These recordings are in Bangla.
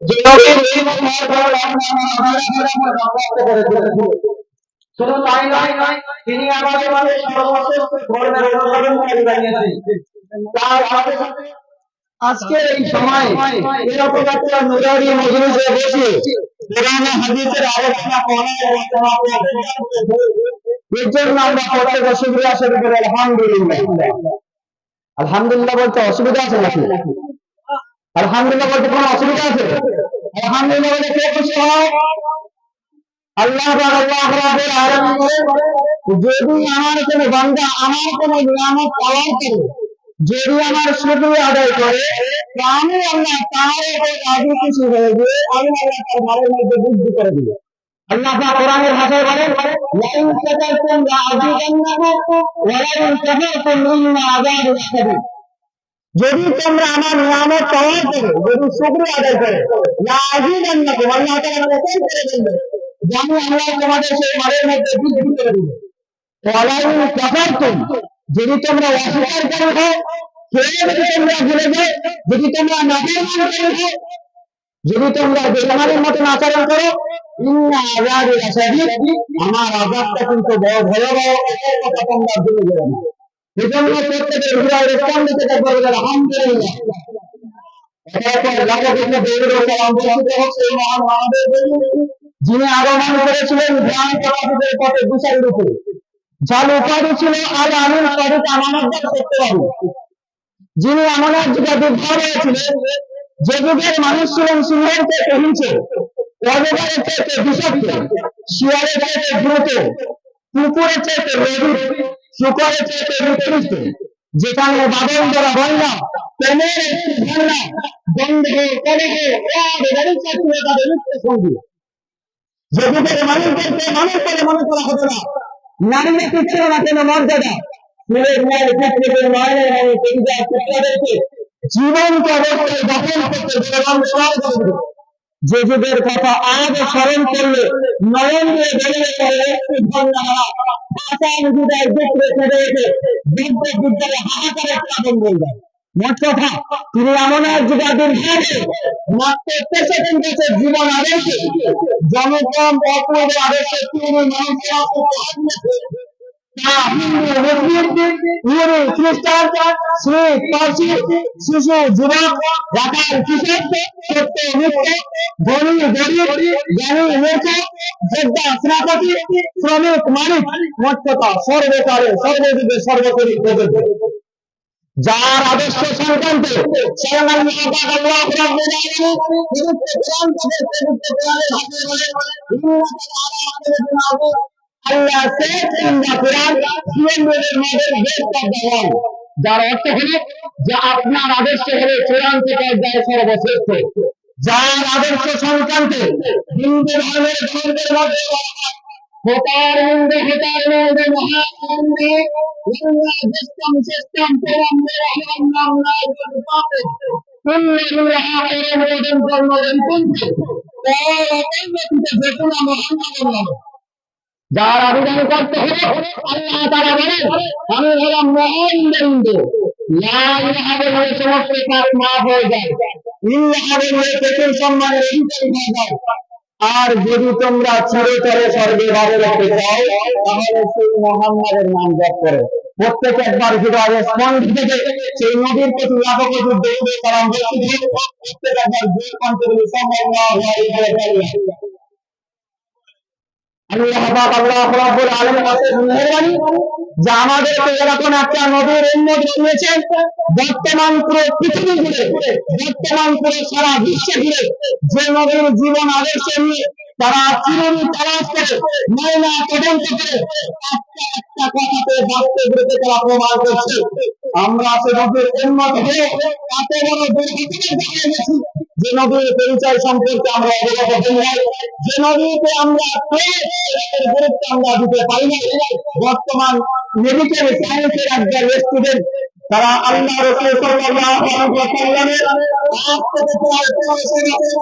যে নবীর জীবন শুধু তাই নয়, তিনি আমাদের মাঝে সর্বশ্রেষ্ঠ ধর্মের অনুসরণকারী বানিয়েছেন। তার সাথে সাথে আজকের এই সময় এরকম একটা নুরানি মজলিসে বসে কোরআন হাদিসের আলোচনা করার এর জন্য আমরা প্রত্যেকে শুকরিয়া শরীফ করি আলহামদুলিল্লাহ। আলহামদুলিল্লাহ বলতে অসুবিধা আছে নাকি? আলহামদুলিল্লাহ বলতে কোনো অসুবিধা আছে? আলহামদুলিল্লাহ বলে কে খুশি হয়? আল্লাহ রাব্বুল আলামিন যদি আমার কোনো বান্দা আমার কোনো নিয়ামত পালন করে, যদি আমার শুকরিয়া আদায় করে, তো আমি আল্লাহ তার উপর রাজি খুশি হয়ে গিয়ে আমি আল্লাহ তার ঘরের মধ্যে বৃদ্ধি করে দিব। আল্লাহ পাক কোরআনের ভাষায় বলেন, লাইন শাকারতুম লাআযীদান্নাকুম ওয়া লাইন কাফারতুম ইন্না আযাবি লাশাদীদ। যদি তোমরা আমার নিয়ামত পালন করো, যদি শুকরিয়া আদায় করো, লাআযীদান্নাকুম, আল্লাহ তাআলা ওয়াদা করে দিলেন যে আমি আল্লাহ তোমাদের সেই ঘরের মধ্যে বৃদ্ধি করে দিব। ওয়া লাইন কাফারতুম, যদি তোমরা অস্বীকার করো, যদি তোমরা ভুলে যাও, যদি তোমরা নাফরমানি করো, যদি তোমরা বেঈমানের মতন আচরণ করো, ইন্না আযাবি লাশাদীদ, আমার আযাবটা কিন্তু বড় ভয়াবহ, এর কথা তোমরা ভুলে যাবে না। এজন্য প্রত্যেকের হৃদয়ে রেসপন্ড দিতে পারবে আলহামদুলিল্লাহ। এরপর লাখো দৌড় সালাম বর্ষিত হচ্ছে মহান মানবের জন্য, যিনি আগমন করেছিলেন জ্ঞান প্রকাশের পথে দিশারির উপরে, যার উপাধি ছিল আল আমিন সাদিক আমানতদার সত্যবাদী, যিনি আমানত যুগে দুর্ধর হয়েছিলেন, যে যুগের মানুষ ছিলেন সিংহের চেয়ে হিংস্র, অজগরের চেয়ে বিষাক্ত, শিয়ালের চেয়ে দ্রুত, কুকুরের চেয়ে লোভী, শুকরের চেয়ে নিকৃষ্ট, যেখানে বাদন দ্বারা বন্যা, প্রেমের একটি ঝর্ণা, বন্ধে কলেজে বেদারিকা ছিল তাদের নিত্য সঙ্গী। যে যুগের মানুষদেরকে মানুষ বলে মনে করা হতো না, নারী জাতির ছিল না কোনো মর্যাদা, ফুলের ন্যায় পুত্রের নয়নের মনে পরিবার পুত্রদেরকে জীবন্ত অবস্থায় দখল করতে বেগম সহজ। যে যুগের কথা আজ স্মরণ করলে নয়ন দিয়ে বেরিয়ে পড়ে একটু ঝর্ণা, ভাষার হৃদয় দুঃখে ফেলে রেখে বৃদ্ধ বিদ্যারে হাহাকারে প্লাবন বলবে। মোট কথা, তিনি এমন এক যুগাদুর ভাবে মাত্র 63 বছর জীবন আদর্শে, জনগণ অপূর্ব আদর্শে তিনি মানুষের হিন্দু, মুসলিম, ইহুদি, খ্রিস্টান, শিখ, পারসি, শিশু, যুবক, রাখাল, কৃষক, সত্য, মিথ্যা, ধনী, গরিব, জ্ঞানী, মূর্খ, যোদ্ধা, সেনাপতি, শ্রমিক, মালিক, মোট কথা সর্বকালে সর্বযুগে সর্বকরী প্রযোজ্য, যার আদর্শ সংক্রান্তে স্বয়ং আল্লাহ রাব্বুল আলামিন পবিত্র কোরআন তাদের পবিত্র কোরআনের ভাষায় বলেন, আল্লাহ said in the Quran, যার অর্থ হলো যে আপনার আদর্শ হলো চূড়ান্ত পর্যায়ে সর্বশ্রেষ্ঠ, যার আদর্শ সংক্রান্তে হিন্দু ধর্মের ধর্মের মধ্যে হোতার মুন্ডে মহামন্ডে দেশম শ্রেষ্ঠম পরম নিরহম নাম নাই পাপে যার আবেদন করতে হবে আল্লাহ তাআলা বলেন, আমি হলাম মহান বন্ধু, লা ইলাহা ইল্লাল্লাহ সমস্ত পাপ মাফ হয়ে যায়, ইল্লাহা ইল্লাল্লাহ প্রচুর সম্মানের অধিকারী হয়ে যায়। আর যদি তোমরা চিরতরে স্বর্গে ভালো রাখতে চাও, তাহলে সেই মুহাম্মাদের নাম জপ করো। প্রত্যেক একবার হৃদয়ে স্পন্দ থেকে সেই নবীর প্রতি লাখো কোটি দরুদ সালাম বর্ষিত হোক। প্রত্যেক একবার দুই কণ্ঠে বলি সাল্লাল্লাহু আলাইহি ওয়া সাল্লাম। আল্লাহ পাক আল্লাহ রাব্বুল আলামিন অশেষ মেহেরবানি যে আমাদেরকে এরকম একটা নবীর উম্মত বানিয়েছেন, বর্তমান পুরো পৃথিবী জুড়ে, বর্তমান পুরো সারা বিশ্ব জুড়ে যে নবীর জীবন আদর্শ নিয়ে তারা চিরুনি তালাশ করে, ময়না তদন্ত করে, একটা একটা কথাতে বাস্তব রূপে তারা প্রমাণ করছে। আমরা সে নবীর উম্মত হয়ে এত বড় দুর্ঘটনা দেখে গেছি যে নবীর পরিচয় সম্পর্কে আমরা অবগত হই নাই, যে নবীকে আমরা গুরুত্ব আমরা দিতে পারি না। বর্তমান মেডিকেল সায়েন্সের একজন স্টুডেন্ট, তারা আল্লাহ রাসূল সাল্লাল্লাহু আলাইহি ওয়াসাল্লামের আজ থেকে প্রায় 300 বছর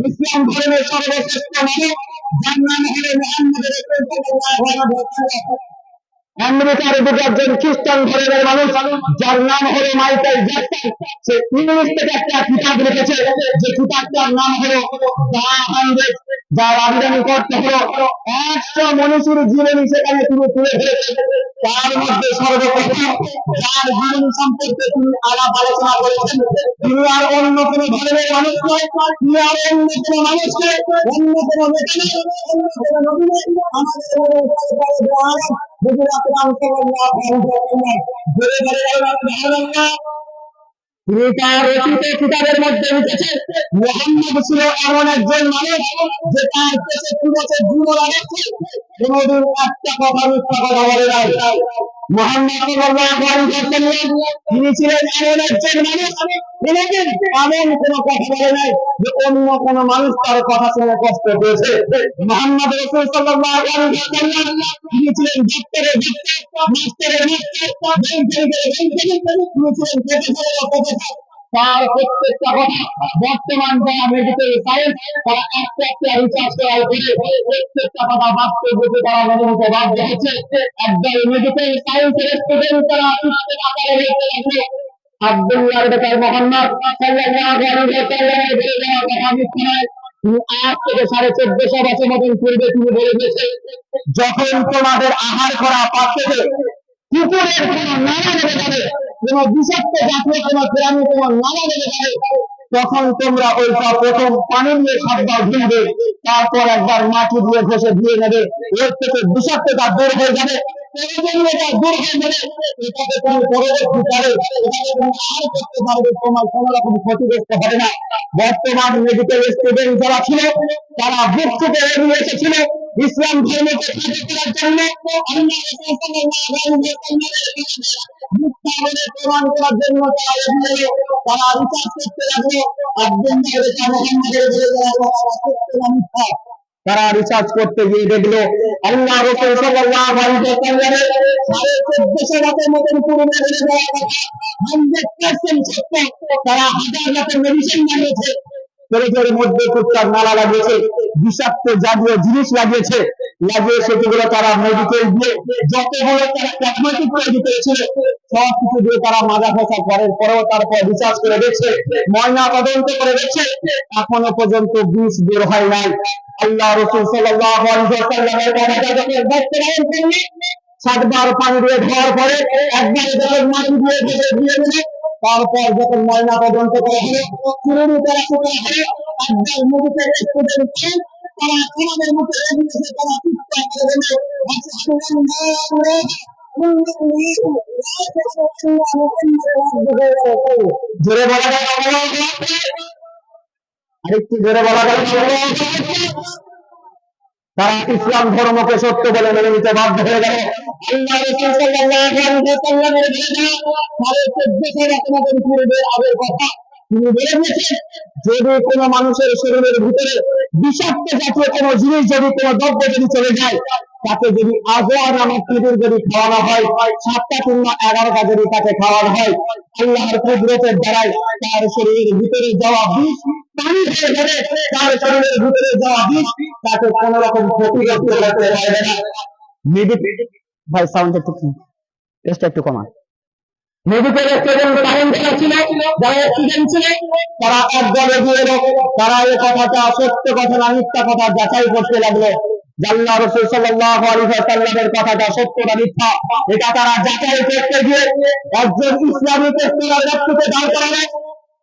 ইসলাম ধর্মের সর্বশ্রেষ্ঠ মানব, যার নাম হলো মুহাম্মদ রাসূল সাল্লাল্লাহু আলাইহি ওয়াসাল্লাম। আমেরিকার দিকে একজন খ্রিস্টান ধর্মের মানুষ যার নাম হলো মাইকেল জ্যাকসন, সে ইংলিশ থেকে একটা কিতাব লিখেছে, যে কিতাবটার নাম হলো দা 100, যার আমদানি করতে হলো 100 মনীষীর জীবনী সেখানে তিনি তুলে ধরেছেন। তার মধ্যে সর্বপ্রথম যার জীবনী সম্পর্কে তিনি আলাপ আলোচনা করেছেন, তিনি আর অন্য কোন ধর্মের মানুষ নয়, তিনি আর অন্য কোন মানুষ নয়, অন্য কোন নেতা নয়, অন্য কোন নবী নয়, তিনি তার রচিত কিতাবের মধ্যে লিখেছেন মুহাম্মদ ছিল এমন একজন মানুষ যে তার 63 বছর জীবন আছে কোনদিন একটা কথা মিথ্যা কথা বলে নাই। মুহাম্মদ সাল্লাল্লাহু আলাইহি ওয়াসাল্লাম তিনি ছিলেন এমন একজন মানুষ কোনদিন এমন কোনো কথা বলে নাই যে অন্য কোনো মানুষ তার কথা শুনে কষ্ট পেয়েছে। মুহাম্মদ রাসূল সাল্লাল্লাহু আলাইহি ওয়াসাল্লাম তিনি ছিলেন ডাক্তারের ডাক্তার, মাস্টারের মাস্টার, ব্যাংকের ব্যাংকার, তিনি ছিলেন প্রফেসরের প্রফেসর। তার প্রত্যেকটা কথা বর্তমান যারা মেডিকেল সায়েন্স তারা একটা একটা রিসার্চ করার পরে প্রত্যেকটা কথা বাস্তব রূপে তারা মেনে নিতে বাধ্য হচ্ছে। একদল মেডিকেল সায়েন্সের স্টুডেন্ট তারা আকারে বলতে লাগলো আব্দুল্লাহর বেটা মুহাম্মদ সাল্লাল্লাহু আলাইহি ওয়াসাল্লামের বলে যাওয়া কথা মিথ্যা নয়। তিনি আজ থেকে 1450 বছর মতন পূর্বে তিনি বলে দিয়েছেন, যখন তোমাদের আহার করা পাত্রে কুকুরের কোন নানা লেগে যাবে, কোন বিষাক্ত জাতীয় কোন প্রাণী কোন নানা লেগে যাবে, তখন তোমরা ওইটা প্রথম পানি দিয়ে সাতবার ধুবে, তারপর একবার মাটি দিয়ে ঘষে ধুয়ে নেবে, এর থেকে বিষাক্ততা দূর হয়ে যাবে, দূর হয়ে যাবে, এটাকে তুমি পরবর্তীকালে এটাকে তুমি আর করতে পারবে, তোমার কোন রকম ক্ষতিগ্রস্ত হবে না। বর্তমান মেডিকেল স্টুডেন্ট যারা ছিল তারা বুক থেকে এগিয়ে এসেছিল ইসলাম ধর্মকে প্রচার করার জন্য, আল্লাহ রাসূল সাল্লাল্লাহু আলাইহি ওয়াসাল্লামের মিথ্যা বলে প্রমাণ করার জন্য তারা এগিয়ে এলো, তারা রিসার্চ করতে লাগলো আব্দুল্লাহ বেটা মুহাম্মদের বলে যাওয়া কথা সত্য না মিথ্যা। তারা রিসার্চ করতে গিয়ে দেখলো আল্লাহ রাসূল সাল্লাল্লাহু আলাইহি ওয়াসাল্লামের 1450 বছরের মতন পুরনো বলে যাওয়া কথা 100% সত্য। তারা হাজার হাজার মেডিসিন বানিয়েছে, শরীরের মধ্যে কুত্তার নালা লাগিয়েছে, বিষাক্ত জাতীয় জিনিস লাগিয়েছে, লাগিয়ে সেগুলো তারা মেডিকেল দিয়ে যতগুলো তারা কসমেটিক তৈরি করেছিল সব কিছু দিয়ে তারা মাজা ফসা করার পরেও তারপর রিসার্চ করে দেখছে, ময়না তদন্ত করে দেখছে, এখনো পর্যন্ত বিষ বের হয় নাই। আল্লাহ রাসূল সাল্লাল্লাহু আলাইহি ওয়াসাল্লামের কথাটা যখন বাস্তবায়ন করলেন, 7 বার পানি দিয়ে ধোয়ার পরে একবার যখন মাটি দিয়ে ভেজে দিয়ে দিলে, তারপর যখন ময়না তদন্ত করা হলো, পুরনো তারা শুরু হলো একদল মেডিকেল স্টুডেন্ট তারা আমাদের মুখে এগিয়েছে, তারা চিৎকার করে বলল জোরে বলা যায় আরেকটু জোরে বলা যায়। তারা ইসলাম ধর্মকে সত্য বলে মেনে নিতে বাধ্য হয়ে গেল। আল্লাহ রাসূল সাল্লাল্লাহু আলাইহি ওয়াসাল্লামের পূর্বে আগের কথা তিনি বলে দিয়েছেন, যদি কোন মানুষের শরীরের ভিতরে বিষাক্ত জাতীয় কোন জিনিস যদি কোন দ্রব্য যদি চলে যায়, তাকে যদি আজওয়া নামক খেজুর যদি খাওয়ানো হয়, 7টা কিংবা 11টা যদি তাকে খাওয়ানো হয়, আল্লাহর কুদরতের দ্বারাই তার শরীরের ভিতরে যাওয়া বিষ পানি হয়ে যাবে, তার শরীরের ভিতরে যাওয়া বিষ তাকে কোন রকম ক্ষতিগ্রস্ত করতে পারবে না। ভাই সাউন্ড একটু কমান। মেডিকেল স্টুডেন্ট সায়েন্স ছিল, যারা স্টুডেন্ট ছিল তারা একদলে গিয়ে তারা এই কথাটা সত্য কথা না মিথ্যা কথা যাচাই করতে লাগলো। আল্লাহ রাসূল সাল্লাল্লাহু আলাইহি ওয়াসাল্লামের কথাটা সত্য না মিথ্যা এটা তারা যাচাই করতে গিয়ে একজন ইসলামিক স্কলার ব্যক্তিকে দাঁড় করানো,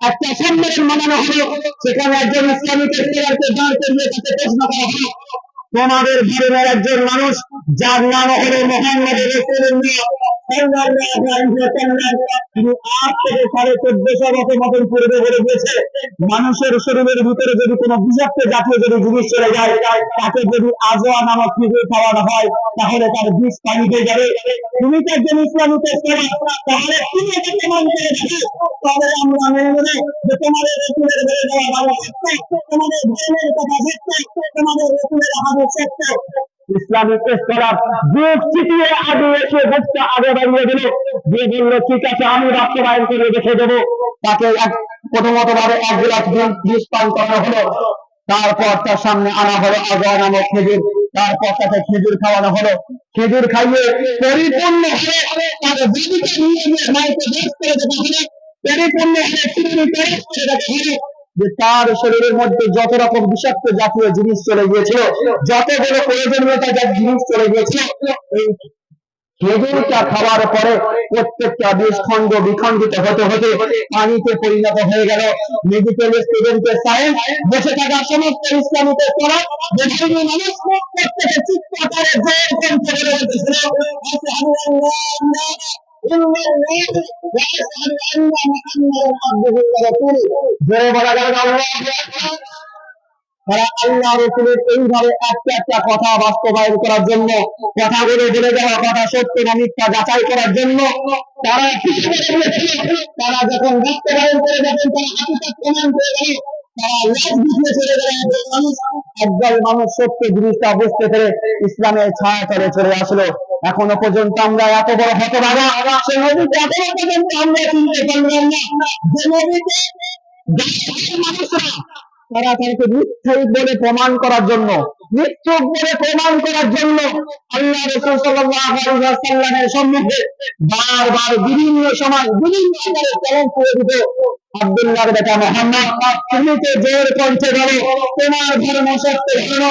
একটা সম্মেলন মানানো হলো, সেখানে একজন ইসলামিক স্কলারকে দাঁড় করিয়ে তাকে প্রশ্ন করা হলো, তোমাদের ধর্মের একজন মানুষ যার নাম হলো মুহাম্মদ রাসূলুল্লাহ সাল্লাল্লাহু আলাইহি ওয়াসাল্লাম, তিনি আজ থেকে 1450 বছর মতন পূর্বে বলে দিয়েছে, মানুষের শরীরের ভিতরে যদি কোনো বিষাক্ত জাতীয় যদি জিনিস চলে যায়, তাকে যদি আজওয়া নামক খেজুর খাওয়ানো হয়, তাহলে তার বিষ পানি হয়ে যাবে। তুমি তো একজন ইসলামিক স্কলার, তাহলে তুমি এটা প্রমাণ করে দেখো, তবে আমরা মেনে নেব যে তোমাদের রাসূলের বলে দেওয়া ভালো সত্য, তোমাদের ধর্মের কথা সত্য, তোমাদের রাসূলের হাদিস সত্য। ইসলামিক স্কলার বুক চিতিয়ে আগে এসে বুকটা আগে বাড়িয়ে দিল, দিয়ে বলল ঠিক আছে আমি বাস্তবায়ন করে দেখে দেবো। তাকে প্রথমত ভাবে 1 গ্লাস বিষ পান করা হলো, তারপর তার সামনে আনা হলো আজওয়া নামক খেজুর, তারপর তাকে খেজুর খাওয়ানো হলো। খেজুর খাইয়ে পরিপূর্ণ হয়ে তাকে বেদিতে নিয়ে গিয়ে মাইকে বেশ করে দেওয়া হলো। পরিপূর্ণ হয়ে তৃপ্তি করে সেটাকে হলো যে তার শরীরের মধ্যে যত রকম বিষাক্ত জাতীয় জিনিস চলে গিয়েছিল, যতগুলো প্রয়োজনীয়তা জিনিস চলে গিয়েছিল, এই খেজুরটা খাওয়ার পরে প্রত্যেকটা বিষখণ্ড বিখণ্ডিত হতে হতে পানিতে পরিণত হয়ে গেল। মেডিকেল স্টুডেন্টের সায়েন্স বসে থাকা সমস্ত ইসলামিকের পড়া বিভিন্ন মানুষ প্রত্যেকে চিৎকারে জোর কণ্ঠে বলে বলতেছিল, আশহাদু আল্লা জোরে বলা গেল আল্লাহু আকবার। তারা আল্লাহ রসুলের এইভাবে একটা একটা কথা বাস্তবায়ন করার জন্য, কথাগুলো বলে দেওয়া কথা সত্য না মিথ্যা যাচাই করার জন্য তারা তারা যখন বাস্তবায়ন করে, যখন তারা হাকিকত প্রমাণ করে গেল, তারা লাশ বিছিয়ে চলে গেল। মানুষ একদল মানুষ সত্য জিনিসটা বুঝতে পেরে ইসলামের ছায়া তলে চলে আসলো। এখনো পর্যন্ত আমরা এত বড় হতভাগা সে নবীকে এখনো পর্যন্ত আমরা চিনতে পারলাম না, যে নবীকে মানুষরা তারা তাকে মিথ্যুক বলে প্রমাণ করার জন্য, মিথ্যুক বলে প্রমাণ করার জন্য আল্লাহ রাসূল সাল্লাল্লাহু আলাইহি ওয়াসাল্লামের সম্মুখে বারবার বিভিন্ন সময় বিভিন্ন চ্যালেঞ্জ করে দিত। আব্দুল্লাহর বেটা মুহাম্মদ, তুমি তো জোর কণ্ঠে বলো তোমার ধর্ম সত্য ধর্ম,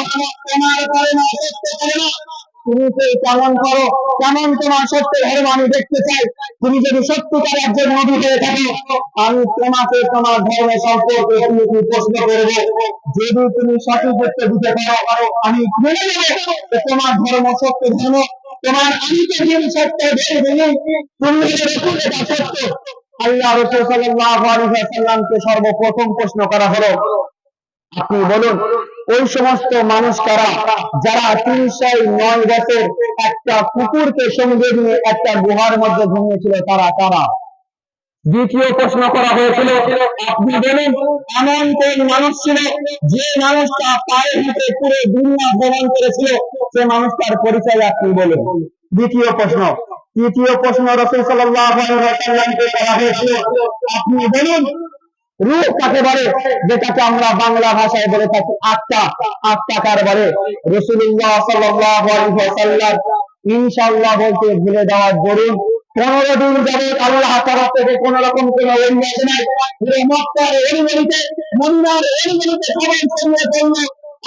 তোমার ধর্ম সত্য ধর্ম, তুমি তো কেমন করো, কেমন তোমার সত্য ধর্ম আমি দেখতে চাই। তুমি যদি সত্যিকার একজন নবী হয়ে থাকো, আমি তোমাকে তোমার ধর্ম সম্পর্কে কি প্রশ্ন করবো। যদি তুমি সঠিক উত্তর দিতে পারো, আমি মেনে নেব তোমার ধর্ম সত্য ধর্ম, তোমার আমি তো দিন সত্য ধর্ম, তুমি এটা সত্য। আল্লাহ রাসূল সাল্লাল্লাহু আলাইহি ওয়াসাল্লামকে সর্বপ্রথম প্রশ্ন করা হলো, আপনি বলুন ওই সমস্ত মানুষ কারা যারা 309 বছর একটা কুকুরকে সঙ্গে নিয়ে একটা গুহার মধ্যে ঘুমিয়েছিল, তারা কারা? দ্বিতীয় প্রশ্ন করা হয়েছিল, আপনি বলুন এমন কোন মানুষ ছিল যে মানুষটা পায়ে হেঁটে পুরো দুনিয়া ভ্রমণ করেছিল, সে মানুষটার পরিচয় আপনি বলুন। দ্বিতীয় প্রশ্ন। তৃতীয় প্রশ্ন রাসূল সাল্লাল্লাহু আলাইহি ওয়াসাল্লামকে করা হয়েছিল, আপনি বলুন রূহ কাকে বলে, যেটাকে আমরা বাংলা ভাষায় বলে থাকি আত্মা, আত্মা কার বলে? রাসূলুল্লাহ সাল্লাল্লাহু আলাইহি ওয়াসাল্লাম ইনশাআল্লাহ বলতে ভুলে দেওয়ার দরুন 15 দিন যাবত আল্লাহ তরফ থেকে কোন রকম কোন ওহী আসে নাই। পুরো মক্কার এলিমেন্টে, মদিনার এলিমেন্টে সবাই ছড়িয়ে পড়ল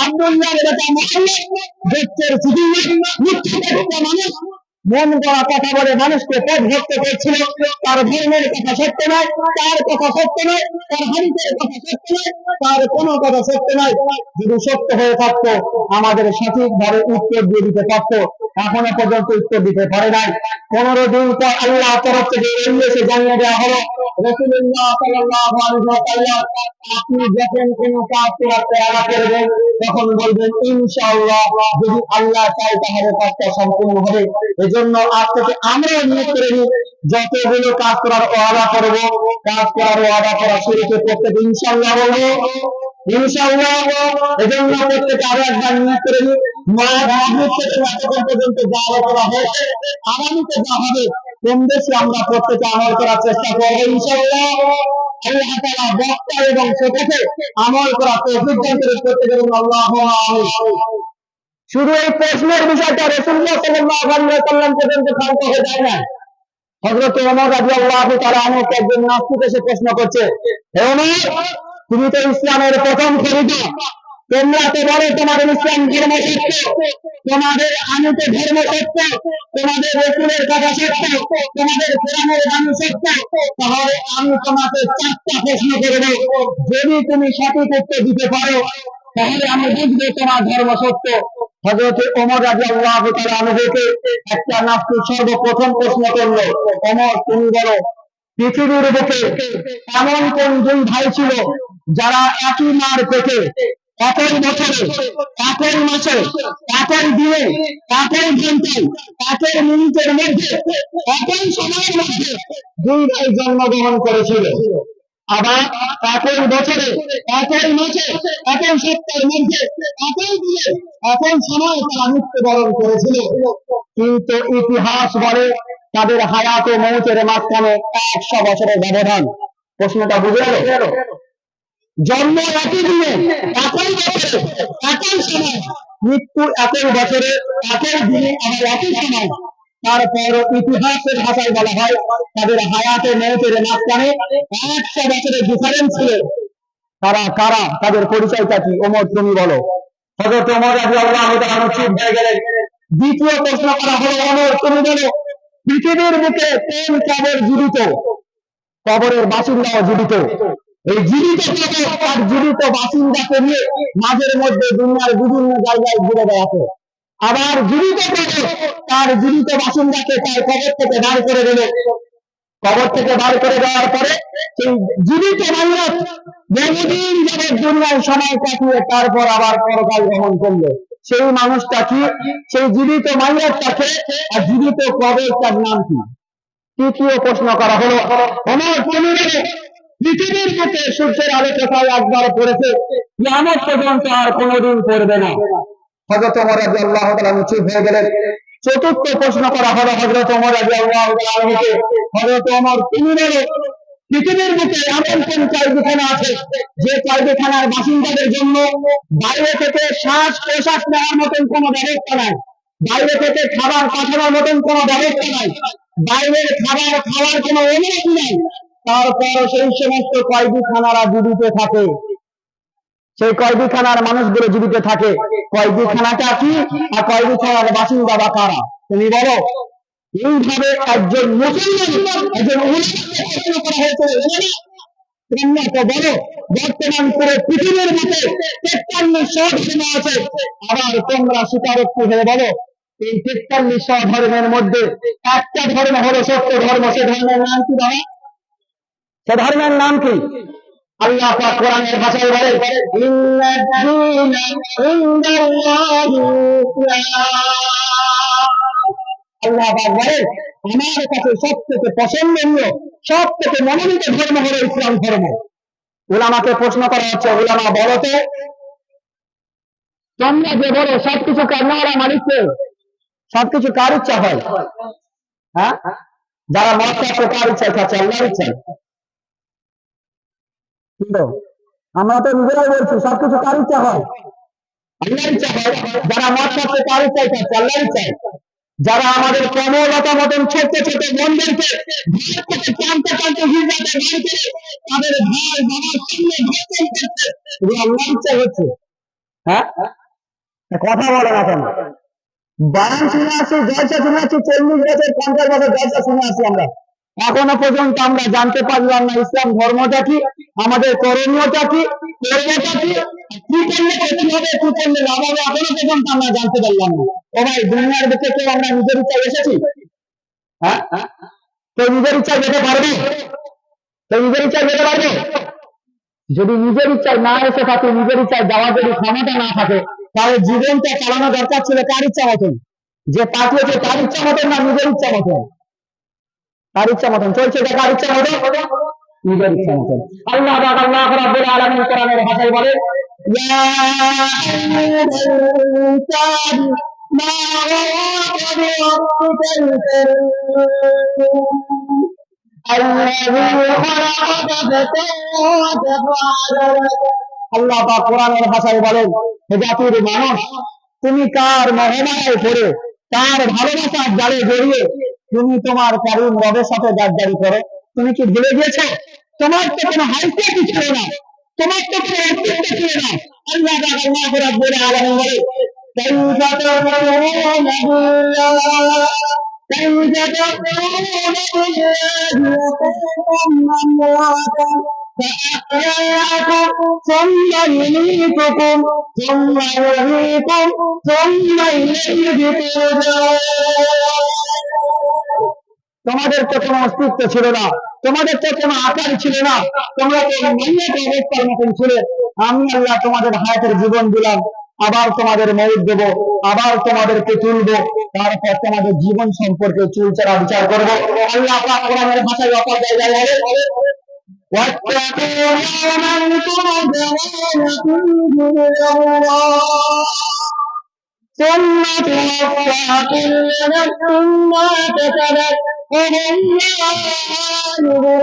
আব্দুল্লাহর বেটা মুহাম্মদ, গোত্রের সিদ্দিক, মিথ্যাবাদী মানুষ, মন গড়া কথা বলে মানুষকে পথভ্রষ্ট করছিল। তার ধর্মের কথা সত্য নয়, তার কথা সত্য নয়, তার হাদিসের কথা সত্য নয়, তার কোনো কথা সত্য নয়। যদি সত্য হয়ে থাকতো আমাদের সঠিকভাবে উত্তর দিয়ে দিতে পারতো, এখনো পর্যন্ত উত্তর দিতে পারে নাই। 15 দিন পর আল্লাহ তরফ থেকে এসে জানিয়ে দেওয়া হলো, রাসূলুল্লাহ সাল্লাল্লাহু আলাইহি ওয়াসাল্লাম আপনি যখন কোনো কাজ করতে আরম্ভ করবেন তখন বলবেন ইনশাআল্লাহ, যদি আল্লাহ চায় তাহলে কাজটা সম্পূর্ণ হবে। এজন্য আজ থেকে আমরা নিয়ত করে নিই, যতগুলো কাজ করার ওয়াদা করব, কাজ করার ওয়াদা করা শুরুতে প্রত্যেকে ইনশাআল্লাহ বলবো, ইনশাআল্লাহ। এজন্য প্রত্যেকে আরো একবার নিয়ত করে নিই, এখন পর্যন্ত যা আলোচনা হয়েছে আগামীতে যা হবে কম বেশি আমরা প্রত্যেকে আমল করার চেষ্টা করবো ইনশাআল্লাহ। আল্লাহ তাআলা বক্তা এবং শ্রোতাকে আমল করা তৌফিক দান করে প্রত্যেকের আল্লাহু আমিন। শুধু এই প্রশ্নের বিষয়টা রাসূলুল্লাহ সাল্লাল্লাহু আলাইহি ওয়াসাল্লাম পর্যন্ত খান্ত হয়ে যায় না। হযরত ওমর রাদিয়াল্লাহু তাআলা আনহুকে একজন নাস্তিক এসে প্রশ্ন করছে, হে ওমর, তুমি তো ইসলামের প্রথম খলিফা, তোমরা তো বলো তোমাদের ইসলাম ধর্ম সত্য, তোমাদের আনিত ধর্ম সত্য, তোমাদের রাসূলের কথা সত্য, তোমাদের কোরআনের বাণী সত্য, তাহলে আমি তোমাকে 4টা প্রশ্ন করব, যদি তুমি সঠিক উত্তর দিতে পারো তাহলে আমি বুঝবো তোমার ধর্ম সত্য। হযরত ওমর রাদিয়াল্লাহু তাআলা আনহুকে একটা নাস্তিক সর্বপ্রথম প্রশ্ন করলো, ওমর তুমি বলো পৃথিবীর বুকে এমন কোন দুই ভাই ছিল যারা একই মার পেটে একই বছরে, একই মাসে, একই দিনে, একই ঘন্টায়, একই মিনিটের মধ্যে, একই সময়ের মধ্যে দুই ভাই জন্মগ্রহণ করেছিল, আবার একই বছরে, একই মাসে, একই সপ্তাহের মধ্যে, একই দিনে, একই সময়ে তারা মৃত্যুবরণ করেছিল, কিন্তু ইতিহাস বলে তাদের হায়াত ও মৌতের মাঝখানে 100 বছরের ব্যবধান। প্রশ্নটা বুঝে গেল? জন্ম একই দিনে, একই বছরে, একই সময়, মৃত্যু একই বছরে, একই দিনে, আবার একই সময়। তারপর ইতিহাসের ভাষায় বলা হয় তাদের হায়াতে মেয়েদের মাঝখানে 100 বছরের ডিফারেন্স ছিল। তারা কারা, তাদের পরিচয়টা কি? ওমর, তুমি বলো। হযরত ওমর রাদিয়াল্লাহু তাআলা চুপ হয়ে গেলেন। দ্বিতীয় প্রশ্ন করা হলো, ওমর তুমি বলো, পৃথিবীর বুকে কোন কবর জীবিত? কবরের বাসিন্দাও জীবিত। এই জীবিত কবর আর জীবিত বাসিন্দাকে নিয়ে মাঝের মধ্যে দুনিয়ার বিভিন্ন জায়গায় ঘুরে বেড়াতো। আবার জীবিত কবর তার জীবিত বাসিন্দাকে তার কবর থেকে বার করে দিল। কবর থেকে বার করে দেওয়ার পরে সেই জীবিত মানুষ বহুদিন যাবৎ দুনিয়ায় সময় কাটিয়ে তারপর আবার পরকাল গ্রহণ করলো। সেই মানুষটা কি? সেই জীবিত মানুষটাকে আর জীবিত কবরটার নাম কি? তৃতীয় প্রশ্ন করা হলো, আমার পরিবারে পৃথিবীর বুকে সূর্যের আলো কোথায় একবার পড়েছে? কিয়ামত পর্যন্ত আর কোনোদিন পড়বে না। হযরত ওমর রাদিয়াল্লাহু তাআলা চুপ হয়ে গেলেন। চতুর্থ প্রশ্ন করা হলো হযরত ওমর রাদিয়াল্লাহু তাআলাকে, হযরত ওমর তুমি বলো, পৃথিবীর বুকে এমন কোন কয়েদিখানা আছে যে কয়েদিখানার বাসিন্দাদের জন্য বাইরে থেকে শ্বাস প্রশ্বাস নেওয়ার মতন কোনো ব্যবস্থা নাই, বাইরে থেকে খাবার পাঠানোর মতন কোনো ব্যবস্থা নাই, বাইরের খাবার খাওয়ার কোনো অনুমতি নাই, তারপর সেই সমস্ত কয়েদিখানারা জীবিত থাকে, সেই কয়েদিখানার মানুষগুলো জীবিত থাকে। কয়েদিখানাটা কি আর কয়েদিখানার বাসিন্দা বা কারা? তুমি বলো। এইভাবে একজন মুসলমান, একজন উলামাকে প্রশ্ন করা হয়েছে, তোমরা তো বলো বর্তমান পুরো পৃথিবীর মধ্যে 4300 ধর্ম আছে, আবার তোমরা স্বীকারোক্তি হয়ে বলো এই 4300 ধর্মের মধ্যে একটা ধর্ম হলো সত্য ধর্ম। সে ধর্মের নাম কি বাবা? সে ধর্মের নাম কি? আল্লাহ পাক কোরআনের ভাষায় বলে, আল্লাহ পাক বলে আমার কাছে সবথেকে পছন্দনীয়, সবথেকে মনোনীত ধর্ম হলো ইসলাম ধর্ম। উলামাকে প্রশ্ন করা হচ্ছে, উলামা বলো তো, তোমরা যে বলো সবকিছু কারনারা মালিককে, সবকিছু কার ইচ্ছা হয়? হ্যাঁ, যারা মদ খাচ্ছে কার ইচ্ছায় খাচ্ছে? আল্লাহর ইচ্ছায়। কিন্তু আমরা তো নিজেরাই বলছি সবকিছু কার ইচ্ছা হয়? আল্লাহর ইচ্ছা হয়। যারা মদ খাচ্ছে কার ইচ্ছায় খাচ্ছে? আল্লাহর ইচ্ছায়। যারা আমাদের কমলতা মতন ছোট ছোট মন্দিরকে ভারত থেকে টানতে টানতে হিজড়াতে বাড়ি করে তাদের ভাই বাবার সামনে ধর্ষণ করছে, এগুলো আল্লাহর ইচ্ছা হচ্ছে? হ্যাঁ, কথা বলে না কেন? বায়ান শুনে আসছি, জলসা শুনে আসছি, 40 বছর 50 বছর জলসা শুনে আসছি আমরা, এখনো পর্যন্ত আমরা জানতে পারলাম না ইসলাম ধর্মটা কি, আমাদের করণীয়টা কি, করবোটা কি, কি করলে ক্ষতি হবে, কি করলে লাভ হবে, এখনো পর্যন্ত আমরা জানতে পারলাম না। ও ভাই, দুনিয়ার দিকে কেউ আমরা নিজের ইচ্ছায় এসেছি? হ্যাঁ, কেউ নিজের ইচ্ছায় যেতে পারবে? কেউ নিজের ইচ্ছায় যেতে পারবে? যদি নিজের ইচ্ছায় না এসে থাকে, নিজের ইচ্ছায় যাওয়ার যদি ক্ষমতা না থাকে, তাহলে জীবনটা চালানো দরকার ছিল কার ইচ্ছা মতন? যে পাঠিয়েছে তার ইচ্ছা মতন না নিজের ইচ্ছা মতন? তার ইচ্ছা মতন চলছে, এটা কার ইচ্ছা মতন? নিজের ইচ্ছা মতন। আল্লাহ পাক আল্লাহ রাব্বুল আলামিন কোরআনের ভাষায় বলে, ইয়া আইয়ুহাল ইনসান মা গারাকা বিরাব্বিকাল কারীম আল্লাযী খালাকাকা ফাসাওয়াকা ফাআদালাক। আল্লাহ পাক কোরআনের ভাষায় বলেন, হে জাতির মানুষ, তুমি কার মোহমায় পড়ে, কার ভালোবাসার জালে জড়িয়ে তুমি তোমার কারীম রবের সাথে গাদ্দারি করো? তুমি কি ভুলে গিয়েছো তোমার তো কোনো হাইসিয়ত ছিল না, তোমার তো কোনো অস্তিত্ব ছিল না? আল্লাহ পাক আল্লাহ রাব্বুল আলামিন বলে, কাইফা তাকুনুনা বিল্লাহ كيف تكفرون بالله وكنتم أمواتا فأحياكم ثم يميتكم ثم يحييكم ثم إليه ترجعون। তোমাদের তো কোনো অস্তিত্ব ছিল না, তোমাদের তো কোনো আকার ছিল না, তোমরা তো মাইয়াত অবস্থার মতন ছিলে। আমি আল্লাহ তোমাদের হায়াতের জীবন দিলাম, আবার তোমাদের মৌত দেব, আবার তোমাদেরকে তুলবো, তারপর তোমাদের জীবন সম্পর্কে চুলচেরা বিচার করবো। আল্লাহ পাক কোরআনের ভাষায় অপর জায়গায় বলে, واتقوا يوما ترجعون فيه إلى الله ثم توفى كل نفس ما كسبت وهم لا يظلمون।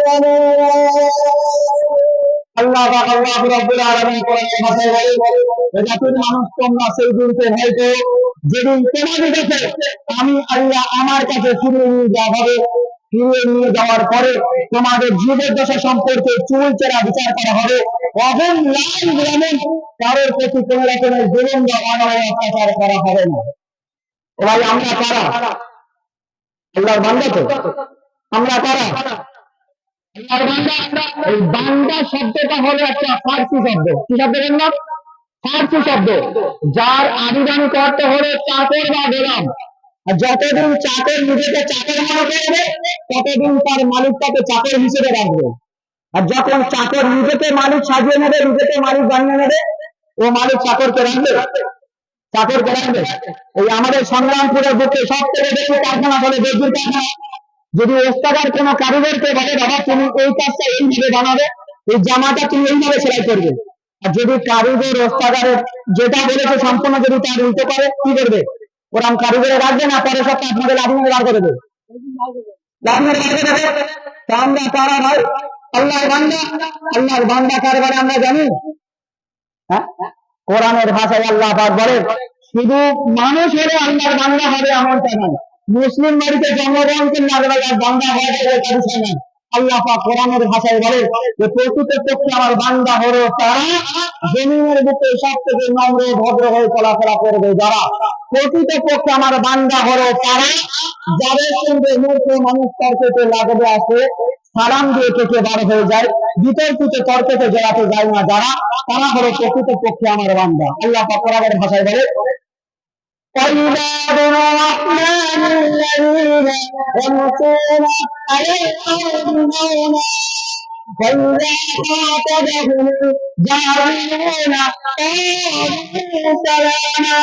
আল্লাহ পাক আল্লাহ রাব্বুল আলামিন কোরআনের ভাষায় বলে, জাতির মানুষ তোমরা সেই দিনকে হয়তো যেদিন তোমাদের কাছে আমি আল্লাহ আমার কাছে ফিরিয়ে নিয়ে যাওয়া হবে, ফিরিয়ে নিয়ে যাওয়ার পরে তোমাদের জীবদ্দশা সম্পর্কে চুলচেরা বিচার করা হবে। অহম লাল গ্রামে কারোর প্রতি কোন রকমের জুলুম বা অন্যায় অত্যাচার করা হবে না। ভাই আমরা কারা? আল্লাহর বান্দা তো আমরা কারা? আল্লাহর বান্দা। এই বান্দা শব্দটা হলো একটা ফার্সি শব্দ। কি শব্দ বললাম? ফার্সি শব্দ, যার আবিধানিক অর্থ হলো চাকর বা গোলাম। আর যতদিন চাকর নিজেকে চাকর মনে করবে, ততদিন তার মালিক তাকে চাকর হিসেবে রাখবে। আর যখন চাকর নিজেকে মালিক সাজিয়ে নেবে, নিজেকে মালিক বানিয়ে নেবে, ও মালিক চাকরকে রাখবে? চাকরকে রাখবে? এই আমাদের সংগ্রামপুরের বুকে সব থেকে বেশি কারখানা হলো দর্জির কারখানা। যদি ওস্তাদার কোন কারিগরকে বলে, বাবা তুমি এই কাজটা এইভাবে বানাবে, এই জামাটা তুমি এইভাবে সেলাই করবে, আর যদি কারিগর ওস্তাদারের যেটা বলেছে সম্পূর্ণ যদি তার উল্টো করে, কি করবে? ওরা কারিগরে রাখবে না, পরে সব আপনাদের লাঠি মেরে বার করে দেবে, লাঠি মেরে বার করে দেবে। তা আমরা কারা ভাই? আল্লাহর বান্দা। আল্লাহর বান্দা কারবারে আমরা জানি। হ্যাঁ, কোরআনের ভাষায় আল্লাহ পাক বলে, শুধু মানুষ হলে আল্লাহর বান্দা হবে এমনটা নয়। মুসলিম বাড়িতে জন্মগ্রহণ করলে আল্লাহর বান্দা হওয়া যায় না। আল্লাহ পাক কোরআনের ভাষায় বলে যে প্রকৃতপক্ষে আমার বান্দা হলো তারা জমিনের বুকে সব থেকে নম্র ভদ্র হয়ে চলাফেরা করবে যারা। প্রকৃতপক্ষে আমার বান্দা হলো তারা যাদের সঙ্গে মূর্খ মানুষ তর্কতে লাগবে আসে, সালাম দিয়ে থেকে বার হয়ে যায়, বিতর্কিত তর্কতে জড়াতে যায় না যারা, তারা হলো প্রকৃতপক্ষে আমার বান্দা। আল্লাহ পাক কোরআনের ভাষায় বলে, وعباد الرحمن الذين يمشون على الأرض هونا وإذا خاطبهم الجاهلون قالوا سلاما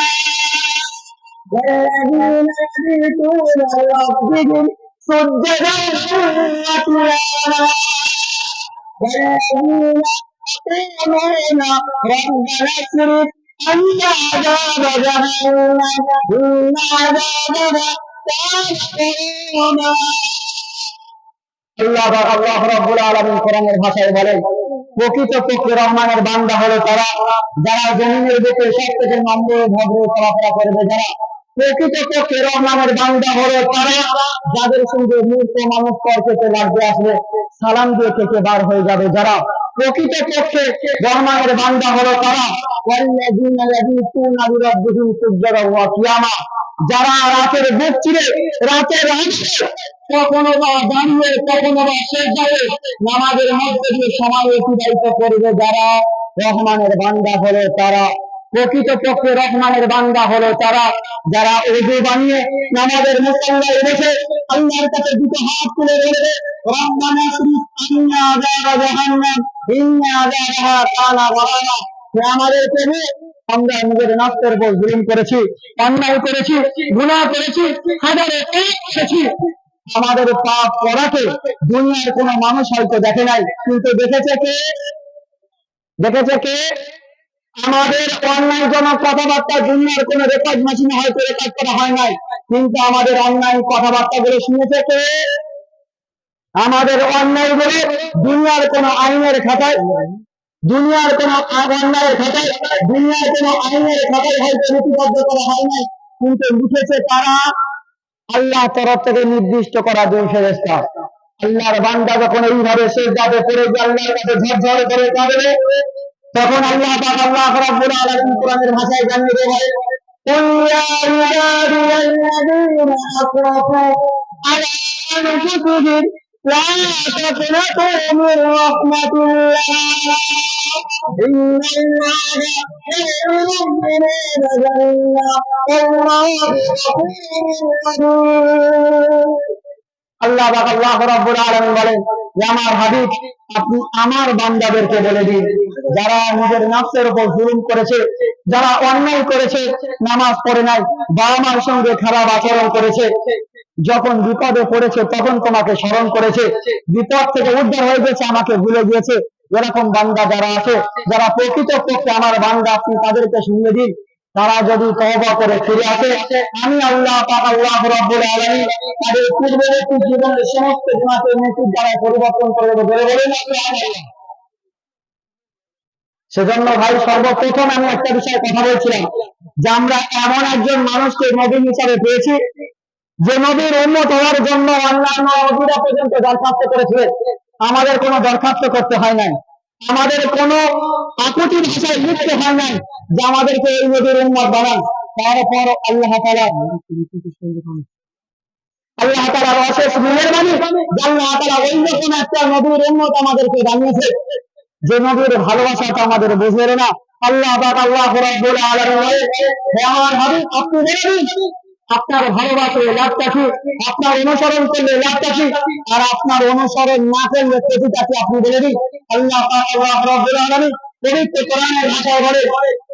والذين يبيتون لربهم سجدا وقياما والذين يقولون ربنا اصرف عنا عذاب جهنم إن عذابها كان غراما। আল্লাহ রাব্বুল আলামিন কোরআনের ভাষায় বলেন, প্রকৃতপক্ষে রহমানের বান্দা হলো তারা যারা জমিনের বুকে সব থেকে নম্র ভদ্র চলাফেরা করবে যারা। প্রকৃতপক্ষে রহমানের বান্দা হলো তারা যাদের সঙ্গে মূর্খ মানুষ তর্কতে লাগবে আসবে, সালাম দিয়ে থেকে বার হয়ে যাবে যারা। প্রকৃতপক্ষে রহমানের বান্দা হলো তারা ওয়াল্লাযীনা ইয়াবিতুনা লিরাব্বিহিম সুজদান ওয়া কিয়ামা, যারা রাতের বুক চিরে রাতের কখনো বা দাঁড়িয়ে কখনো বা সেজদায় নামাজের মধ্যে দিয়ে সময় অতিবাহিত করবে যারা। রহমানের বান্দা হলো তারা। প্রকৃতপক্ষে রহমানের বান্দা হলো তারা যারা ওযু বানিয়ে নামাজের মুসল্লায় বসে আল্লাহর কাছে দুটো হাত তুলে বলবে, রব্বানা ইসরিফ আন্না আযাব জাহান্নাম ইন্না আযাবাহা কানা গরামা। হে আমাদের প্রভু, আমরা নিজের নফসের উপর জুলুম করেছি, অন্যায় করেছি, গুনাহ করেছি, হাজারে পাপ করেছি। আমাদের পাপ করাকে দুনিয়ার কোন মানুষ হয়তো দেখে নাই, কিন্তু দেখেছে কে? দেখেছে কে? আমাদের অন্যায়জনক কথাবার্তা দুনিয়ার কোন রেকর্ড মেশিনে হয়তো রেকর্ড করা হয় নাই, কিন্তু আমাদের অন্যায় কথাবার্তা গুলো শুনেছে কে? আমাদের অন্যায় গুলো দুনিয়ার কোন আইনের খাতায়, দুনিয়ার কোন অন্যায়ের খাতায়, দুনিয়ার কোন আইনের খাতায় হয়তো লিপিবদ্ধ করা হয় নাই, কিন্তু লিখেছে তারা আল্লাহ তরফ থেকে নির্দিষ্ট করা দুই ফেরেশতা। আল্লাহর বান্দা যখন এইভাবে সিজদাতে পড়ে গিয়ে আল্লাহর কাছে ঝরঝর করে কাঁদবে, তখন আল্লাহ পাক আল্লাহ রাব্বুল আলামিন কোরআনের ভাষায় জানিয়ে দেবেন, কুল ইয়া ইবাদিয়াল্লাযীনা আসরাফু আলা আনফুসিহিম লা তাকনাতু মির রাহমাতিল্লাহ ইন্নাল্লাহা ইয়াগফিরুল যুনুবা জামিআ ওয়াল্লাহু গফুরুর রাহিম। আল্লাহ রাব্বুল আলামিন বলেন, আমার হাবিব আপনি আমার বান্দাদেরকে বলে দিন যারা নিজের নফসের উপর জুলুম করেছে, যারা অন্যায় করেছে, নামাজ পড়ে নাই, বাবা মার সঙ্গে খারাপ আচরণ করেছে, যখন বিপদে পড়েছে তখন তোমাকে স্মরণ করেছে, বিপদ থেকে উদ্ধার হয়ে গেছে আমাকে ভুলে গিয়েছে, এরকম বান্দা যারা আছে, যারা প্রকৃতপক্ষে আমার বান্দা, আপনি তাদেরকে শুনিয়ে দিন। তারা যদি তওবা করে ফিরে আসে, আমি আল্লাহ পাক আল্লাহ রাব্বুল আলামিন তাদের পূর্ববর্তী জীবনের সমস্ত গুনাহের নেকির দ্বারা পরিবর্তন করে দেব। বলে বলেন আল্লাহ। সেজন্য ভাই সর্বপ্রথম আমি একটা বিষয়ে কথা বলছিলাম যে আমরা এমন একজন মানুষকে নবী হিসাবে পেয়েছি যে নবীর উম্মত হওয়ার জন্য অন্যান্য নবীরা পর্যন্ত দরখাস্ত করেছিলেন। আমাদের কোনো দরখাস্ত করতে হয় নাই, আমাদের কোনো আকুতি ভাষায় লিখতে হয় নাই যে আমাদেরকে এই নবীর উম্মত বানান। তারপর আল্লাহ তাআলার অশেষ মেহেরবানি যে আল্লাহ তাআলা ওই রকম একটা নবীর উম্মত আমাদেরকে বানিয়েছে যে নবীর ভালোবাসাটা আমাদের বুঝবে না। আল্লাহ পাক আল্লাহ রাব্বুল আলামিন হে আমার হাবিব আপনি বলেন আপনার ভালোবাসায় লাভটা কি, আপনার অনুসরণ করলে লাভটা কি, আর আপনার অনুসরণ না করলে ক্ষতিটা কি আপনি বলে দিন। আল্লাহ পাক আল্লাহ রাব্বুল আলামিন পবিত্র কোরআনের ভাষায় বলে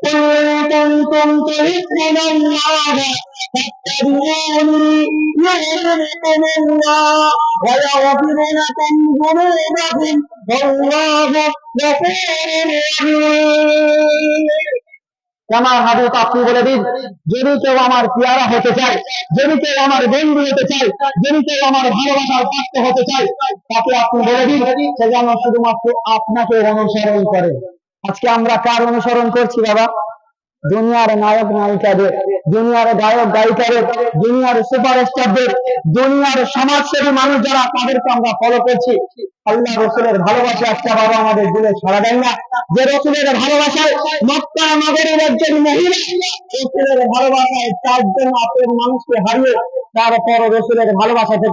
কুনতুম তুহিব্বুনাল্লাহ فاتبعوني يحببكم الله ويغفر لكم ذنوبكم والله غفور رحيم। আমার হাবিব আপনি বলে দিন যদি কেউ আমার পেয়ারা হতে চায়, যদি কেউ আমার বন্ধু হতে চায়, যদি কেউ আমার ভালোবাসার পাত্র হতে চায়, তাকে আপনি বলে দিন সে যেন শুধুমাত্র আপনাকে অনুসরণ করে। আজকে আমরা কার অনুসরণ করছি বাবা? দুনিয়ার নায়ক নায়িকাদের, দুনিয়ার গায়ক গায়িকাদের, দুনিয়ার সুপারস্টারদের, দুনিয়ার সমাজসেবী মানুষ যারা তাদেরকে আমরা ফলো করছি। আল্লাহ রসুলের ভালোবাসা একটা বাবা আমাদের দিলে ছড়া দেয় না। যে রসুলের ভালোবাসায় মক্কা নগরীর একজন মহিলা রসুলের ভালোবাসায় 4 জন আপন মানুষকে হারিয়ে তারপর রসুলের ভালোবাসা থেকে